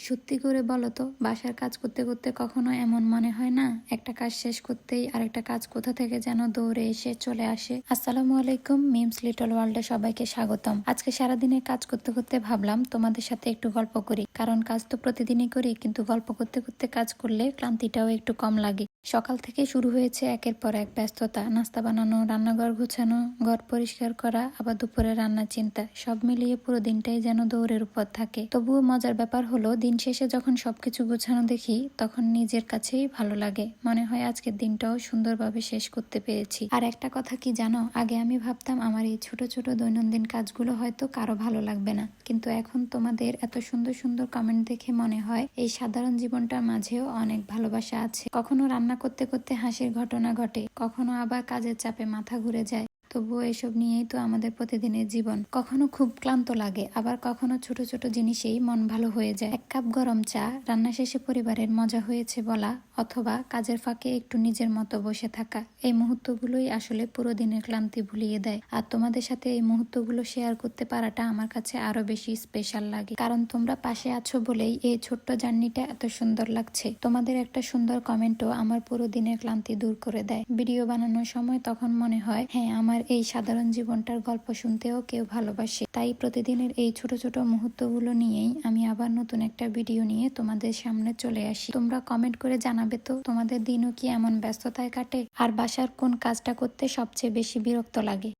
সত্যি করে বলো তো, বাসার কাজ করতে করতে কখনো এমন মনে হয় না একটা কাজ শেষ করতেই আরেকটা কাজ কোথা থেকে যেন দৌড়ে এসে চলে আসে। আসসালামু আলাইকুম, মিমস লিটল ওয়ার্ল্ডে সবাইকে স্বাগতম। আজকে সারাদিনে কাজ করতে করতে ভাবলাম তোমাদের সাথে একটু গল্প করি, কারণ কাজ তো প্রতিদিনই করি, কিন্তু গল্প করতে করতে কাজ করলে ক্লান্তিটাও একটু কম লাগে। সকাল থেকে শুরু হয়েছে একের পর এক ব্যস্ততা, নাস্তা বানানো, রান্নাঘর গুছানো, ঘর পরিষ্কার করা, আবার দুপুরে রান্নার চিন্তা, সব মিলিয়ে পুরো দিনটাই যেন দৌড়ের উপর থাকে। তবুও মজার ব্যাপার হলো, দিন শেষে যখন সবকিছু গুছানো দেখি তখন নিজের কাছেই ভালো লাগে, মনে হয় আজকের দিনটাও সুন্দরভাবে শেষ করতে পেরেছি। আর একটা কথা কি জানো, আগে আমি ভাবতাম আমার এই ছোট ছোট দৈনন্দিন কাজগুলো হয়তো কারো ভালো লাগবে না, কিন্তু এখন তোমাদের এত সুন্দর সুন্দর কমেন্ট দেখে মনে হয় এই সাধারণ জীবনটার মাঝেও অনেক ভালোবাসা আছে। কখনো রান্না করতে করতে হাসির ঘটনা ঘটে, কখনো আবার কাজের চাপে মাথা ঘুরে যায়, তবুও এসব নিয়েই তো আমাদের প্রতিদিনের জীবন। কখনো খুব ক্লান্ত লাগে, আবার কখনো ছোট ছোট জিনিসেই মন ভালো হয়ে যায়। এক কাপ গরম চা, রান্না শেষে পরিবারের মজা হয়েছে বলা, অথবা কাজের ফাঁকে একটু নিজের মতো বসে থাকা, এই মুহূর্তগুলোই আসলে পুরো দিনের ক্লান্তি ভুলিয়ে দেয়। আর তোমাদের সাথে এই মুহূর্তগুলো শেয়ার করতে পারাটা আমার কাছে আরো বেশি স্পেশাল লাগে, কারণ তোমরা পাশে আছো বলেই এই ছোট্ট জার্নিটা এত সুন্দর লাগছে। তোমাদের একটা সুন্দর কমেন্টও আমার পুরো দিনের ক্লান্তি দূর করে দেয়। ভিডিও বানানোর সময় তখন মনে হয়, হ্যাঁ, আমার এই সাধারণ জীবনটার গল্প শুনতেও কেউ ভালোবাসে। তাই প্রতিদিনের এই ছোট ছোট মুহূর্তগুলো নিয়েই আমি আবার নতুন একটা ভিডিও নিয়ে তোমাদের সামনে চলে আসি। তোমরা কমেন্ট করে জানাবে তো তোমাদের দিনও কি এমন ব্যস্ততায় কাটে, আর বাসার কোন কাজটা করতে সবচেয়ে বেশি বিরক্ত লাগে।